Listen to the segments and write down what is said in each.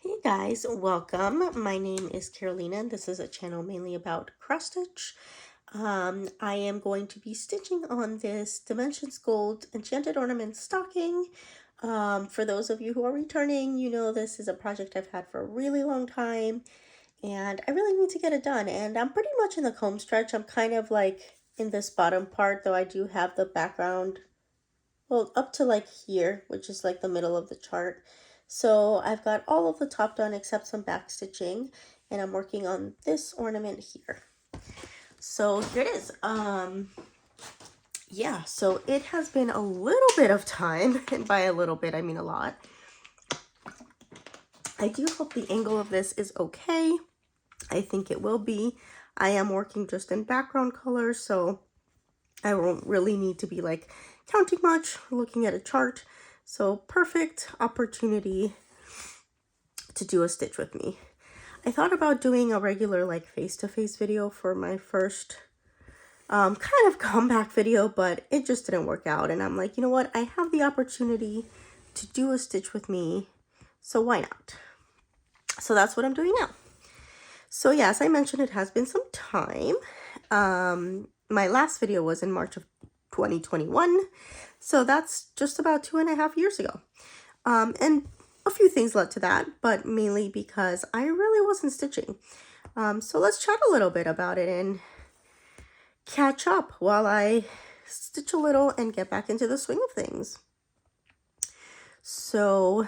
Hey guys, welcome. My name is Carolina and this is a channel mainly about cross stitch. I am going to be stitching on this Dimensions Gold Enchanted Ornament stocking. For those of you who are returning, you know this is a project I've had for a really long time and I really need to get it done. And I'm pretty much in the comb stretch. I'm kind of like in this bottom part, though I do have the background, well, up to like here, which is like the middle of the chart. So I've got all of the top done except some back stitching, and I'm working on this ornament here. So here it is. Yeah, so it has been a little bit of time, and by a little bit I mean a lot. I do hope the angle of this is okay. I think it will be. I am working just in background color, so I won't really need to be like counting much, looking at a chart. So perfect opportunity to do a stitch with me. I thought about doing a regular like face-to-face video for my first kind of comeback video, but it just didn't work out. And I'm like, you know what? I have the opportunity to do a stitch with me, so why not? So that's what I'm doing now. So yeah, as I mentioned, it has been some time. My last video was in March of 2021, so that's just about 2.5 years ago. And a few things led to that, but mainly because I really wasn't stitching. So let's chat a little bit about it and catch up while I stitch a little and get back into the swing of things. So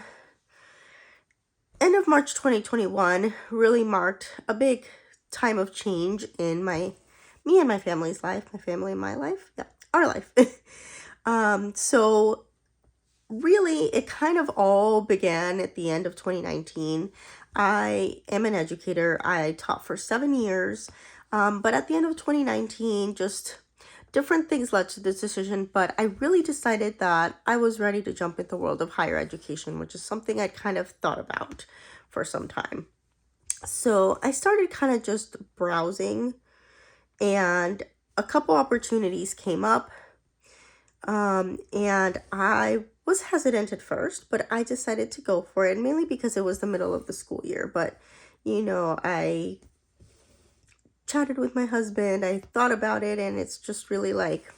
end of March 2021 really marked a big time of change in me and my family's life, my family and my life, yeah, our life. So really, it kind of all began at the end of 2019. I am an educator. I taught for 7 years. But at the end of 2019, just different things led to this decision. But I really decided that I was ready to jump into the world of higher education, which is something I'd kind of thought about for some time. So I started kind of just browsing, and a couple opportunities came up. And I was hesitant at first, but I decided to go for it, mainly because it was the middle of the school year. But, you know, I chatted with my husband, I thought about it, and it's just really like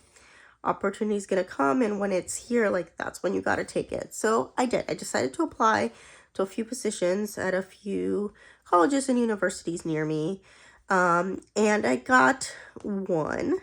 opportunity's gonna come, and when it's here, like that's when you gotta take it. So I did. I decided to apply to a few positions at a few colleges and universities near me. And I got one,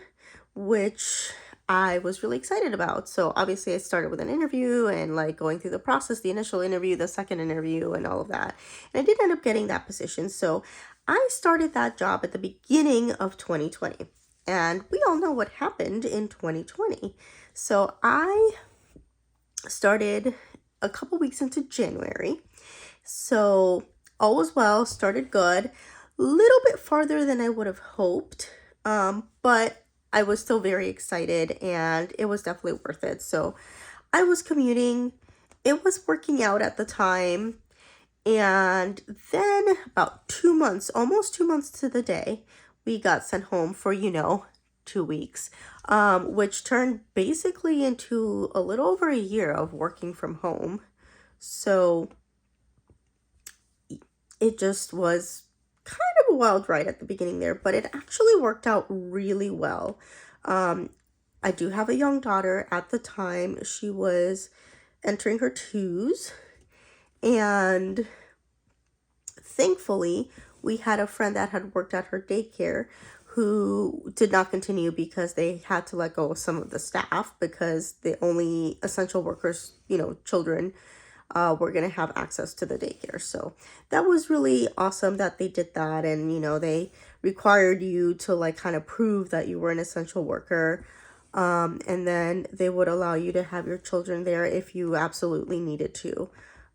which I was really excited about. So obviously I started with an interview and like going through the process, the initial interview, the second interview, and all of that. And I did end up getting that position. So I started that job at the beginning of 2020. And we all know what happened in 2020. So I started a couple weeks into January. So all was well, started good, little bit farther than I would have hoped. But I was still very excited and it was definitely worth it. So I was commuting, it was working out at the time. And then about 2 months, almost 2 months to the day, we got sent home for, 2 weeks, which turned basically into a little over a year of working from home. So it just was kind of a wild ride at the beginning there, but it actually worked out really well. I do have a young daughter at the time. She was entering her 2s, and thankfully we had a friend that had worked at her daycare who did not continue because they had to let go of some of the staff because the only essential workers, children, were going to have access to the daycare. So that was really awesome that they did that. And, they required you to like kind of prove that you were an essential worker. And then they would allow you to have your children there if you absolutely needed to.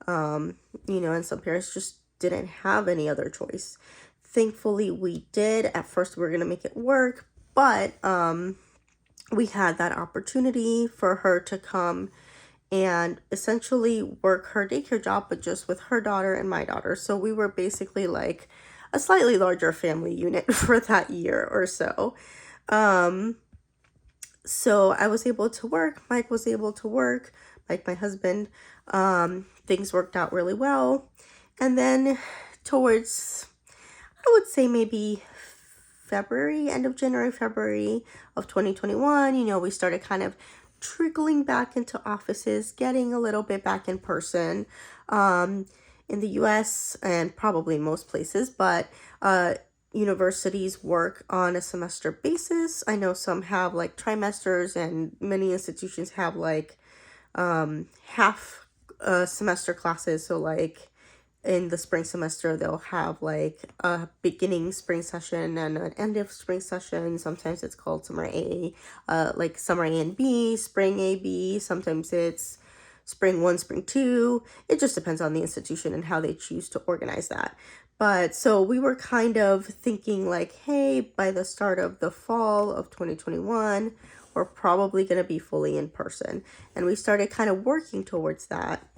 And some parents just didn't have any other choice. Thankfully, we did. At first, we were going to make it work, but we had that opportunity for her to come and essentially work her daycare job, but just with her daughter and my daughter. So we were basically like a slightly larger family unit for that year or so. So I was able to work, Mike was able to work, Mike, my husband. Things worked out really well. And then towards, I would say maybe February, end of January, February of 2021, we started kind of trickling back into offices, getting a little bit back in person, in the US and probably most places, but universities work on a semester basis. I know some have like trimesters, and many institutions have like half semester classes. So like in the spring semester, they'll have like a beginning spring session and an end of spring session. Sometimes it's called summer A, like summer A and B, spring A, B. Sometimes it's spring 1, spring 2. It just depends on the institution and how they choose to organize that. But so we were kind of thinking like, hey, by the start of the fall of 2021, we're probably going to be fully in person. And we started kind of working towards that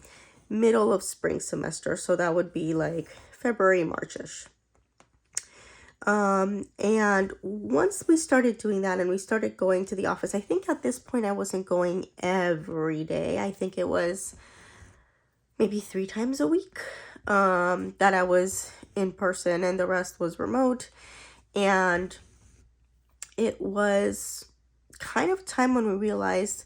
middle of spring semester. So that would be like February, March-ish. And once we started doing that and we started going to the office, I think at this point I wasn't going every day. I think it was maybe 3 times a week that I was in person, and the rest was remote. And it was kind of time when we realized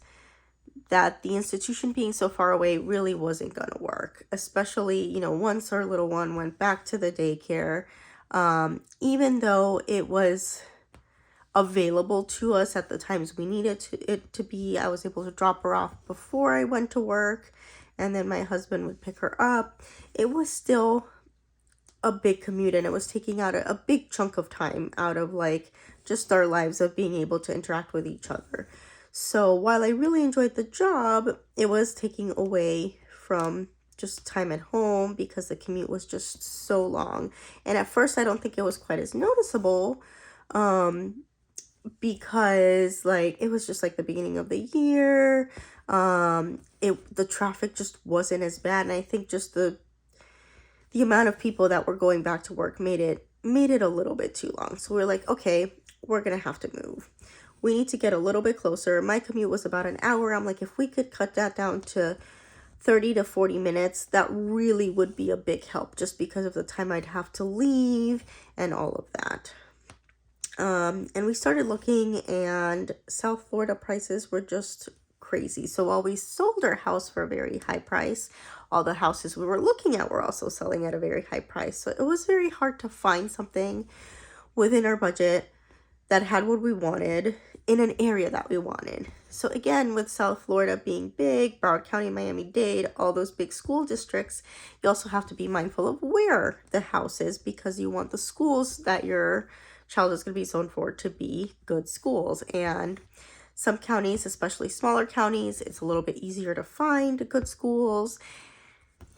that the institution being so far away really wasn't going to work, especially, once our little one went back to the daycare. Even though it was available to us at the times we needed it to be, I was able to drop her off before I went to work, and then my husband would pick her up. It was still a big commute, and it was taking out a big chunk of time out of like just our lives of being able to interact with each other. So while I really enjoyed the job, it was taking away from just time at home because the commute was just so long. And at first, I don't think it was quite as noticeable, because like it was just like the beginning of the year. The traffic just wasn't as bad, and I think just the amount of people that were going back to work made it a little bit too long. So we're like, okay, we're gonna have to move. We need to get a little bit closer. My commute was about an hour. I'm like, if we could cut that down to 30 to 40 minutes, that really would be a big help, just because of the time I'd have to leave and all of that. And we started looking, and South Florida prices were just crazy. So while we sold our house for a very high price, all the houses we were looking at were also selling at a very high price. So it was very hard to find something within our budget that had what we wanted in an area that we wanted. So again, with South Florida being big, Broward County, Miami-Dade, all those big school districts, you also have to be mindful of where the house is, because you want the schools that your child is going to be zoned for to be good schools. And some counties, especially smaller counties, it's a little bit easier to find good schools.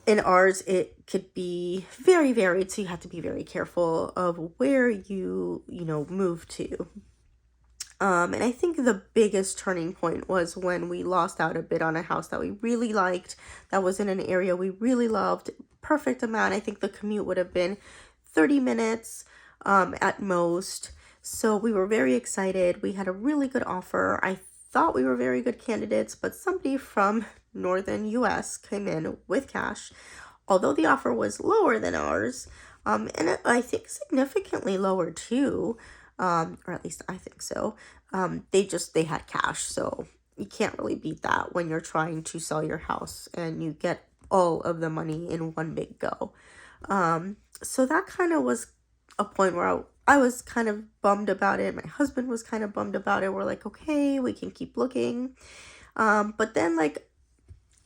In ours, it could be very varied, so you have to be very careful of where you move to. And I think the biggest turning point was when we lost out a bit on a house that we really liked, that was in an area we really loved, perfect amount. I think the commute would have been 30 minutes at most. So we were very excited. We had a really good offer. I thought we were very good candidates, but somebody from northern US came in with cash, although the offer was lower than ours, and I think significantly lower too, or at least I think so. They had cash, so you can't really beat that when you're trying to sell your house and you get all of the money in one big go. So that kind of was a point where I was kind of bummed about it. My husband was kind of bummed about it. We're like, okay, we can keep looking. But then like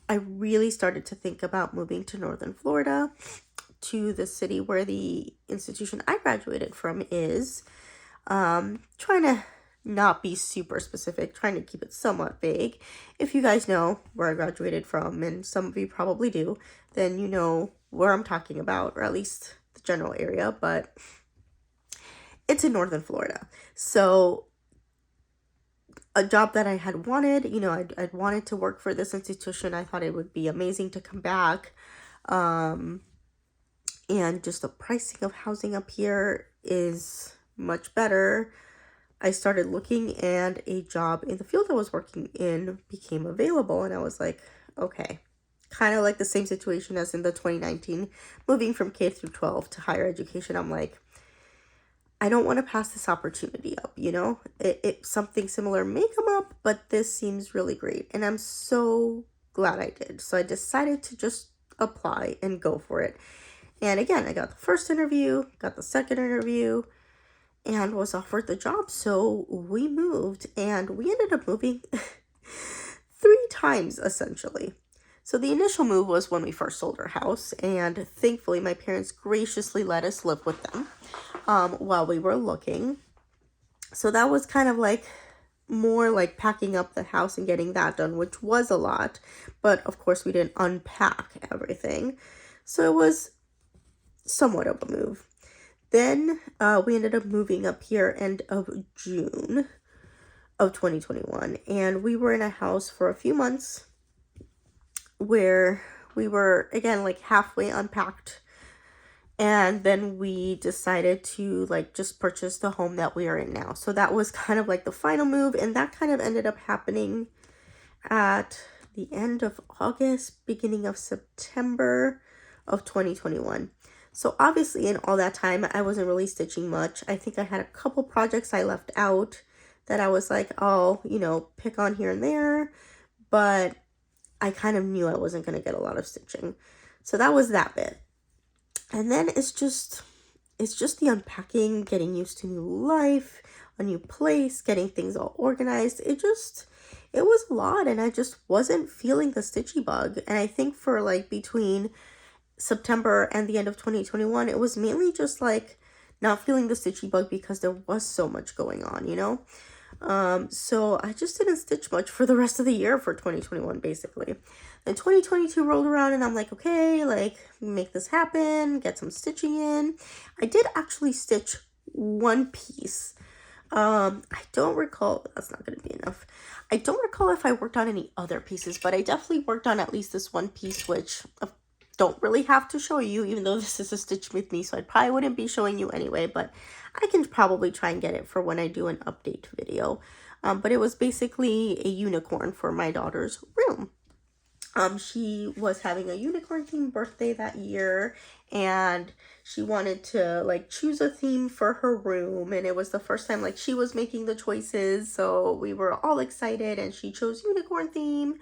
I really started to think about moving to northern Florida, to the city where the institution I graduated from is. Trying to not be super specific, trying to keep it somewhat vague. If you guys know where I graduated from, and some of you probably do, then you know where I'm talking about, or at least the general area, but it's in northern Florida. So a job that I had wanted, I'd wanted to work for this institution. I thought it would be amazing to come back. And just the pricing of housing up here is much better. I started looking, and a job in the field I was working in became available, and I was like, okay, kind of like the same situation as in the 2019, moving from K through 12 to higher education. I'm like, I don't want to pass this opportunity up, you know? Something similar may come up, but this seems really great. And I'm so glad I did. So I decided to just apply and go for it. And again, I got the first interview, got the second interview, and was offered the job. So we moved, and we ended up moving 3 times essentially. So the initial move was when we first sold our house, and thankfully my parents graciously let us live with them while we were looking. So that was kind of like more like packing up the house and getting that done, which was a lot. But of course we didn't unpack everything. So it was somewhat of a move. Then we ended up moving up here end of June of 2021. And we were in a house for a few months where we were, again, like halfway unpacked. And then we decided to like just purchase the home that we are in now. So that was kind of like the final move. And that kind of ended up happening at the end of August, beginning of September of 2021. So obviously in all that time, I wasn't really stitching much. I think I had a couple projects I left out that I was like, oh, you know, pick on here and there. But I kind of knew I wasn't going to get a lot of stitching. So that was that bit. And then it's just the unpacking, getting used to new life, a new place, getting things all organized. It was a lot, and I just wasn't feeling the stitchy bug. And I think for like between September and the end of 2021, it was mainly just like not feeling the stitchy bug because there was so much going on, you know? So I just didn't stitch much for the rest of the year for 2021, basically. Then 2022 rolled around and I'm like, okay, like make this happen, get some stitching in. I did actually stitch one piece. I don't recall, that's not going to be enough. I don't recall if I worked on any other pieces, but I definitely worked on at least this one piece, which don't really have to show you, even though this is a stitch with me, so I probably wouldn't be showing you anyway, but I can probably try and get it for when I do an update video. But it was basically a unicorn for my daughter's room. She was having a unicorn themed birthday that year, and she wanted to like choose a theme for her room, and it was the first time like she was making the choices, so we were all excited, and she chose unicorn theme.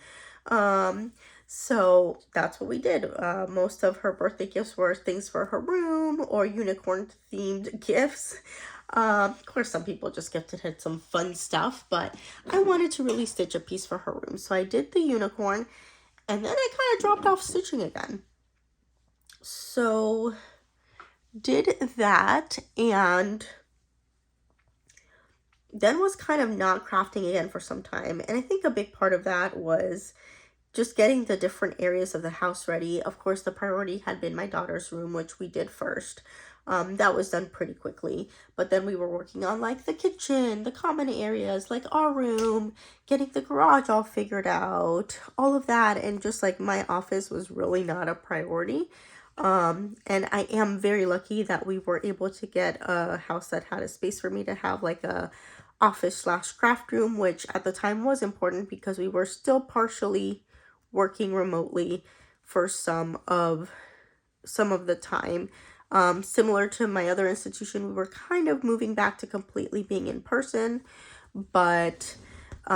So that's what we did. Most of her birthday gifts were things for her room or unicorn themed gifts. Of course, some people just gifted her some fun stuff, but I wanted to really stitch a piece for her room. So I did the unicorn, and then I kind of dropped off stitching again. So did that, and then was kind of not crafting again for some time. And I think a big part of that was just getting the different areas of the house ready. Of course, the priority had been my daughter's room, which we did first. That was done pretty quickly. But then we were working on like the kitchen, the common areas, like our room, getting the garage all figured out, all of that. And just like my office was really not a priority. And I am very lucky that we were able to get a house that had a space for me to have like a office/craft room, which at the time was important because we were still partially working remotely for some of the time. Similar to my other institution, we were kind of moving back to completely being in person, but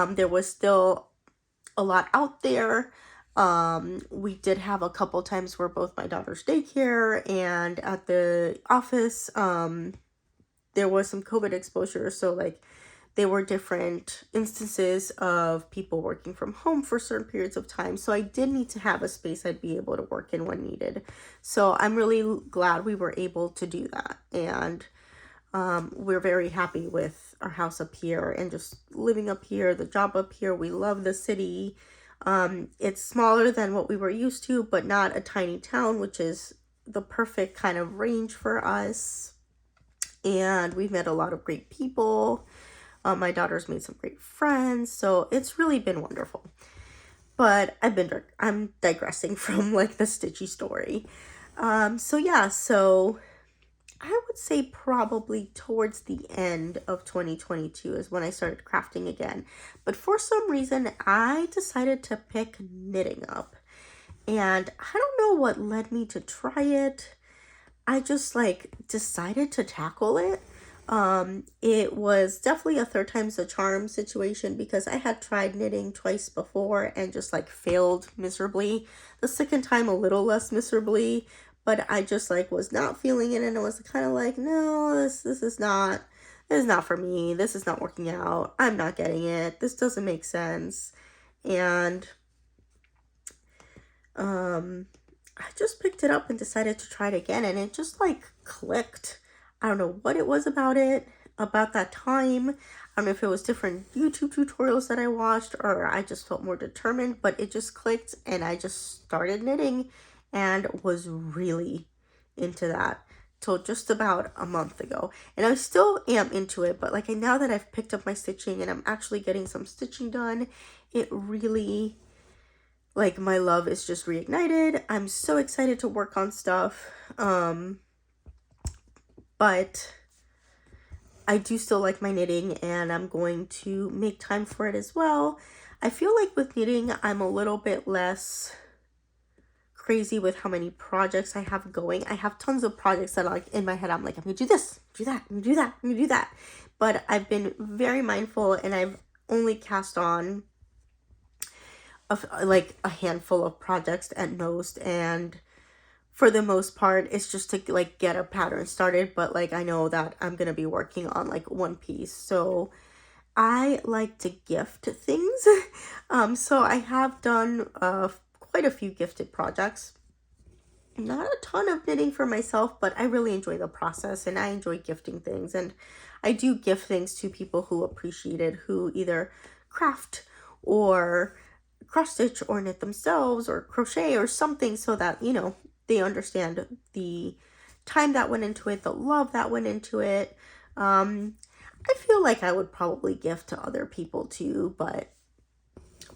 there was still a lot out there. We did have a couple times where both my daughter's daycare and at the office, there was some COVID exposure. So like there were different instances of people working from home for certain periods of time. So I did need to have a space I'd be able to work in when needed. So I'm really glad we were able to do that. And we're very happy with our house up here and just living up here, the job up here. We love the city. It's smaller than what we were used to, but not a tiny town, which is the perfect kind of range for us. And we've met a lot of great people. My daughter's made some great friends, so it's really been wonderful. But I'm digressing from like the stitchy story. So I would say probably towards the end of 2022 is when I started crafting again. But for some reason, I decided to pick knitting up. and I don't know what led me to try it. I just like decided to tackle it. It was definitely a third time's a charm situation because I had tried knitting twice before and just like failed miserably. The second time a little less miserably, but I just like was not feeling it, and it was kind of like, no, this is not for me. This is not working out. I'm not getting it. This doesn't make sense. And um I just picked it up and decided to try it again, and it just like clicked. I don't know what it was about it, about that time. I don't know if it was different YouTube tutorials that I watched or I just felt more determined, but it just clicked and I just started knitting and was really into that till just about a month ago. And I still am into it, but like now that I've picked up my stitching and I'm actually getting some stitching done, it really, like, my love is just reignited. I'm so excited to work on stuff. But I do still like my knitting, and I'm going to make time for it as well. I feel like with knitting, I'm a little bit less crazy with how many projects I have going. I have tons of projects that are like in my head. I'm like, I'm gonna do this, do that, I'm gonna do that, I'm gonna do that. But I've been very mindful, and I've only cast on like a handful of projects at most, and for the most part it's just to like get a pattern started. But like I know that I'm gonna be working on like one piece, so I like to gift things. So I have done quite a few gifted projects. Not a ton of knitting for myself, but I really enjoy the process and I enjoy gifting things, and I do gift things to people who appreciate it, who either craft or cross stitch or knit themselves or crochet or something, so that, you know, they understand the time that went into it, the love that went into it. I feel like I would probably gift to other people too, but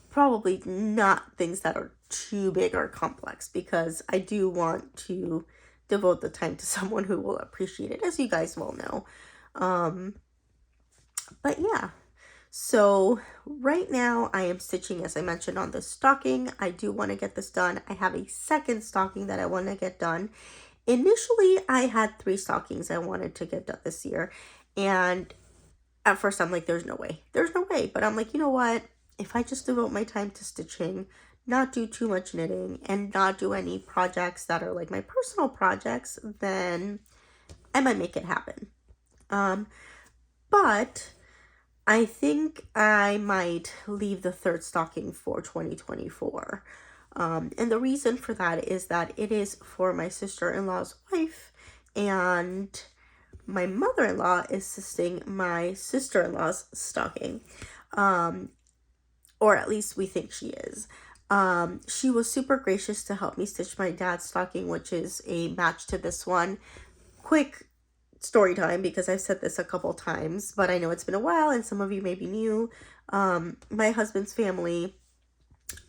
probably not things that are too big or complex, because I do want to devote the time to someone who will appreciate it, as you guys well know. But yeah. So right now I am stitching, as I mentioned, on this stocking. I do want to get this done. I have a second stocking that I want to get done. Initially, I had 3 stockings I wanted to get done this year. And at first I'm like, there's no way. There's no way. But I'm like, you know what? If I just devote my time to stitching, not do too much knitting, and not do any projects that are like my personal projects, then I might make it happen. But I think I might leave the third stocking for 2024. And the reason for that is that it is for my sister-in-law's wife, and my mother-in-law is assisting my sister-in-law's stocking. Or at least we think she is. She was super gracious to help me stitch my dad's stocking, which is a match to this one. Quick story time, because I've said this a couple times, but I know it's been a while and some of you may be new. My husband's family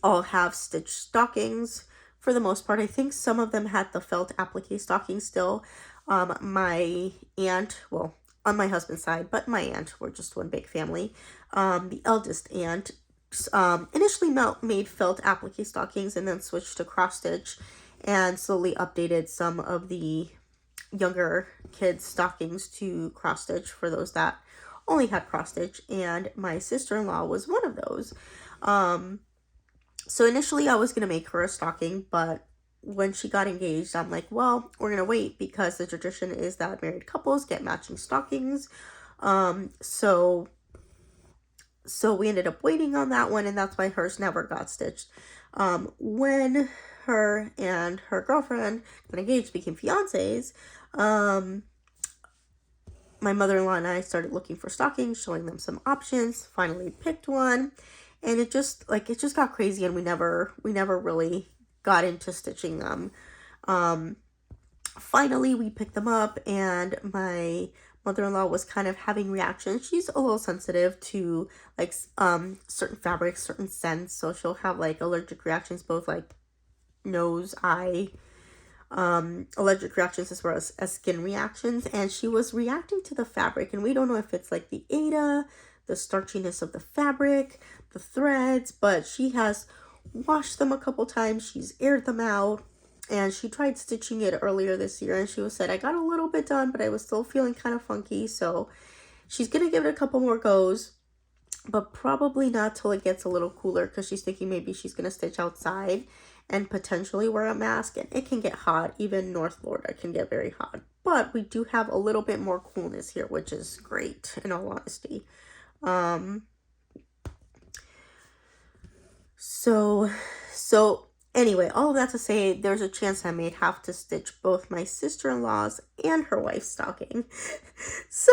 all have stitched stockings for the most part. I think some of them had the felt applique stocking still. My aunt, well, on my husband's side, but my aunt, we're just one big family. The eldest aunt initially made felt applique stockings and then switched to cross stitch, and slowly updated some of the younger kids' stockings to cross stitch for those that only had cross stitch, and my sister-in-law was one of those. So initially I was gonna make her a stocking, but when she got engaged, I'm like, well, we're gonna wait, because the tradition is that married couples get matching stockings. So we ended up waiting on that one, and that's why hers never got stitched. When her and her girlfriend got engaged, became fiancés, my mother-in-law and I started looking for stockings, showing them some options, finally picked one, and it just got crazy, and we never really got into stitching them. Finally we picked them up, and my mother-in-law was kind of having reactions. She's a little sensitive to like certain fabrics, certain scents, so she'll have like allergic reactions, both like nose, eye, allergic reactions as well as skin reactions. And she was reacting to the fabric, and we don't know if it's like the Aida, the starchiness of the fabric, the threads, but she has washed them a couple times. She's aired them out. And she tried stitching it earlier this year, and she said, I got a little bit done, but I was still feeling kind of funky. So she's going to give it a couple more goes, but probably not till it gets a little cooler, because she's thinking maybe she's going to stitch outside and potentially wear a mask. And it can get hot. Even North Florida can get very hot. But we do have a little bit more coolness here, which is great, in all honesty. So anyway, all of that to say, there's a chance I may have to stitch both my sister-in-law's and her wife's stocking. So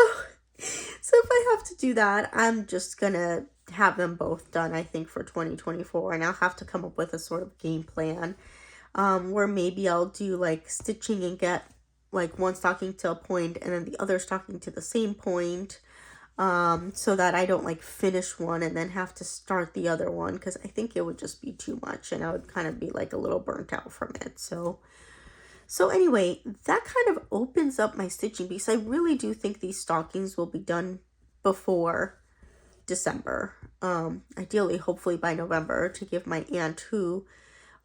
if I have to do that, I'm just gonna have them both done, I think, for 2024. And I'll have to come up with a sort of game plan, where maybe I'll do like stitching and get like one stocking to a point and then the other stocking to the same point. So that I don't like finish one and then have to start the other one, because I think it would just be too much and I would kind of be like a little burnt out from it. So anyway, that kind of opens up my stitching, because I really do think these stockings will be done before December. Ideally, hopefully by November, to give my aunt, who,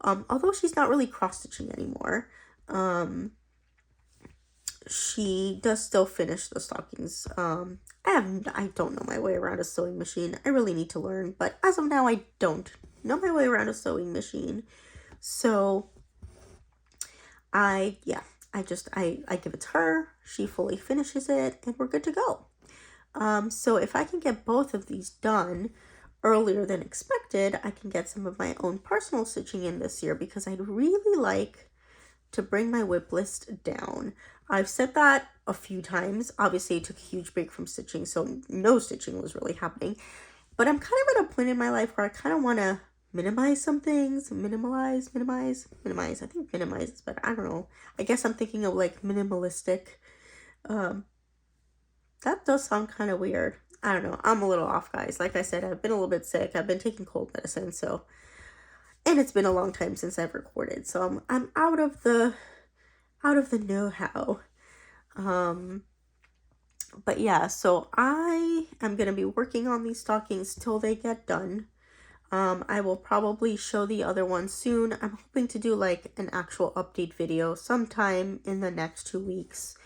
although she's not really cross stitching anymore, she does still finish the stockings. I don't know my way around a sewing machine. I really need to learn, but as of now, I don't know my way around a sewing machine. So I give it to her. She fully finishes it, and we're good to go. So if I can get both of these done earlier than expected, I can get some of my own personal stitching in this year, because I'd really like to bring my whip list down. I've said that a few times. Obviously, I took a huge break from stitching, so no stitching was really happening. But I'm kind of at a point in my life where I kind of want to minimize some things. Minimize. I think minimize is better. I don't know. I guess I'm thinking of like minimalistic. That does sound kind of weird. I don't know. I'm a little off, guys. Like I said, I've been a little bit sick. I've been taking cold medicine, and it's been a long time since I've recorded. So I'm out of the know-how. But yeah, so I am going to be working on these stockings till they get done. I will probably show the other one soon. I'm hoping to do like an actual update video sometime in the next 2 weeks.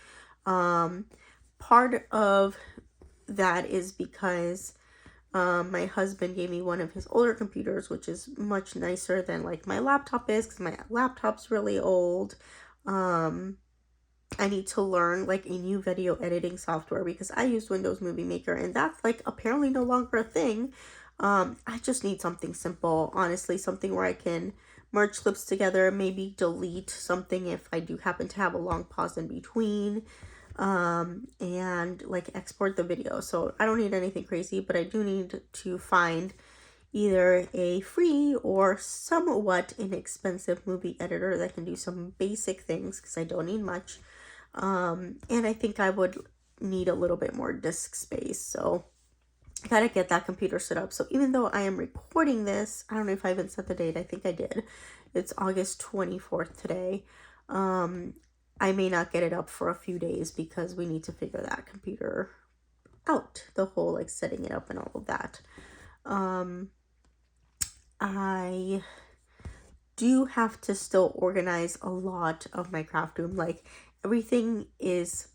Part of that is because my husband gave me one of his older computers, which is much nicer than like my laptop is, because my laptop's really old. I need to learn like a new video editing software, because I use Windows Movie Maker, and that's like apparently no longer a thing. I just need something simple, honestly, something where I can merge clips together, maybe delete something if I do happen to have a long pause in between, and like export the video. So I don't need anything crazy, but I do need to find either a free or somewhat inexpensive movie editor that can do some basic things, because I don't need much. And I think I would need a little bit more disk space. So I gotta get that computer set up. So even though I am recording this, I don't know if I even set the date. I think I did. It's August 24th today. I may not get it up for a few days, because we need to figure that computer out, the whole like setting it up and all of that. I do have to still organize a lot of my craft room. Like everything is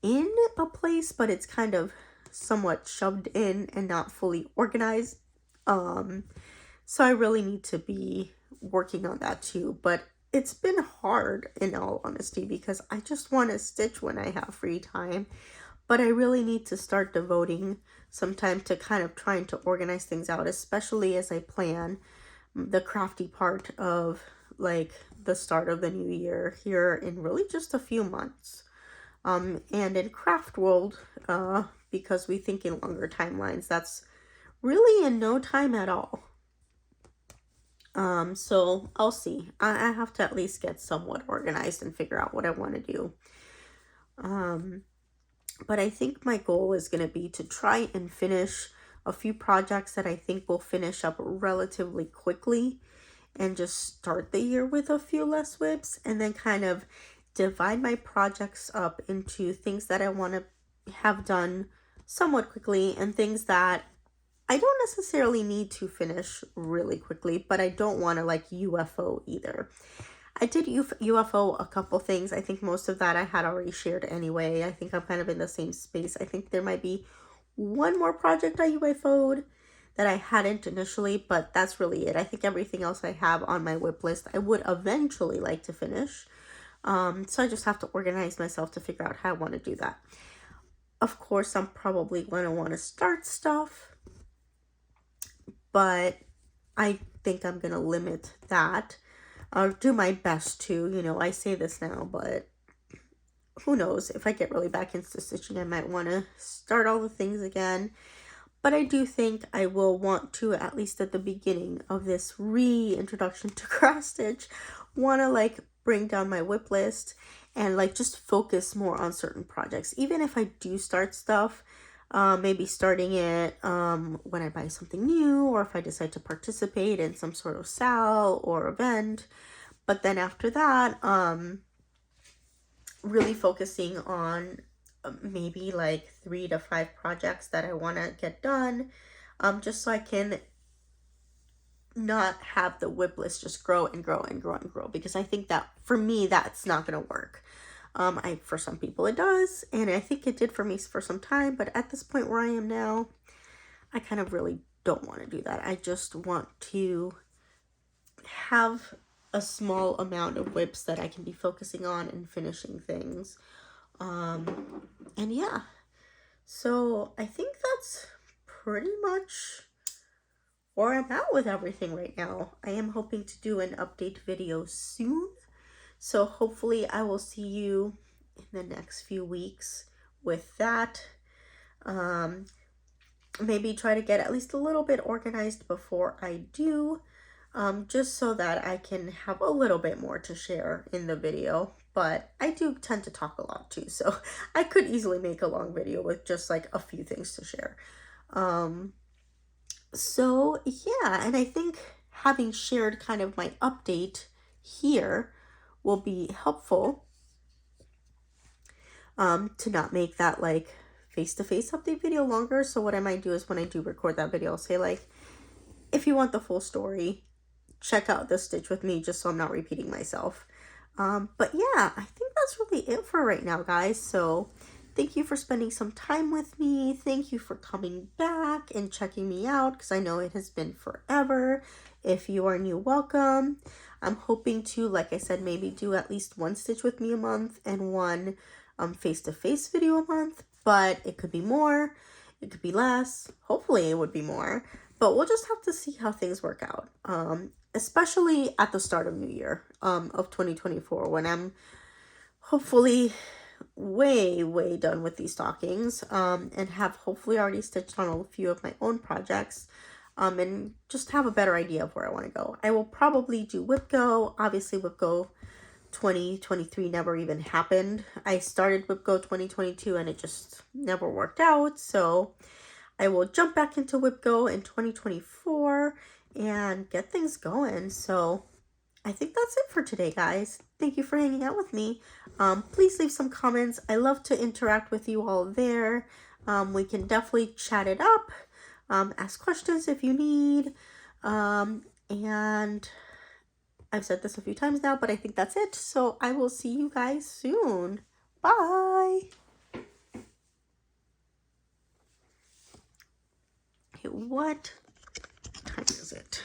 in a place, but it's kind of somewhat shoved in and not fully organized. So I really need to be working on that too. But it's been hard, in all honesty, because I just want to stitch when I have free time. But I really need to start devoting some time to kind of trying to organize things out, especially as I plan the crafty part of like the start of the new year here in really just a few months. And in craft world, because we think in longer timelines, that's really in no time at all. So I'll see. I have to at least get somewhat organized and figure out what I want to do. But I think my goal is going to be to try and finish a few projects that I think will finish up relatively quickly, and just start the year with a few less whips, and then kind of divide my projects up into things that I want to have done somewhat quickly and things that I don't necessarily need to finish really quickly, but I don't want to like UFO either. I did UFO a couple things. I think most of that I had already shared anyway. I think I'm kind of in the same space. I think there might be one more project I UFO'd that I hadn't initially, but that's really it. I think everything else I have on my whip list I would eventually like to finish. So I just have to organize myself to figure out how I want to do that. Of course, I'm probably going to want to start stuff, but I think I'm going to limit that. I'll do my best to, I say this now, but who knows, if I get really back into stitching, I might want to start all the things again. But I do think I will want to, at least at the beginning of this reintroduction to cross stitch, want to like bring down my whip list and like just focus more on certain projects. Even if I do start stuff, maybe starting it when I buy something new, or if I decide to participate in some sort of sale or event. But then after that, really focusing on maybe like 3 to 5 projects that I want to get done, just so I can not have the whip list just grow and grow and grow and grow, because I think that for me that's not going to work. For some people it does, and I think it did for me for some time, but at this point where I am now, I kind of really don't want to do that. I just want to have a small amount of whips that I can be focusing on and finishing things. And yeah, so I think that's pretty much where I'm at with everything right now. I am hoping to do an update video soon, so hopefully I will see you in the next few weeks with that. Maybe try to get at least a little bit organized before I do, just so that I can have a little bit more to share in the video. But I do tend to talk a lot too, so I could easily make a long video with just like a few things to share. So yeah, and I think having shared kind of my update here will be helpful, to not make that like face-to-face update video longer. So what I might do is when I do record that video, I'll say like, if you want the full story, check out this stitch with me, just so I'm not repeating myself. But yeah, I think that's really it for right now, guys. So thank you for spending some time with me. Thank you for coming back and checking me out, because I know it has been forever. If you are new, welcome. I'm hoping to, like I said, maybe do at least one stitch with me a month and one face-to-face video a month, but it could be more, it could be less. Hopefully it would be more, but we'll just have to see how things work out. Especially at the start of New Year, of 2024, when I'm hopefully way done with these stockings, and have hopefully already stitched on a few of my own projects, and just have a better idea of where I want to go. I will probably do Whip Go. Obviously Whip Go 2023 never even happened. I started Whip Go 2022 and it just never worked out, so I will jump back into Whip Go in 2024 and get things going. So I think that's it for today, guys. Thank you for hanging out with me. Please leave some comments. I love to interact with you all there. We can definitely chat it up, ask questions if you need, and I've said this a few times now, but I think that's it. So I will see you guys soon. Bye. Okay, what time is it?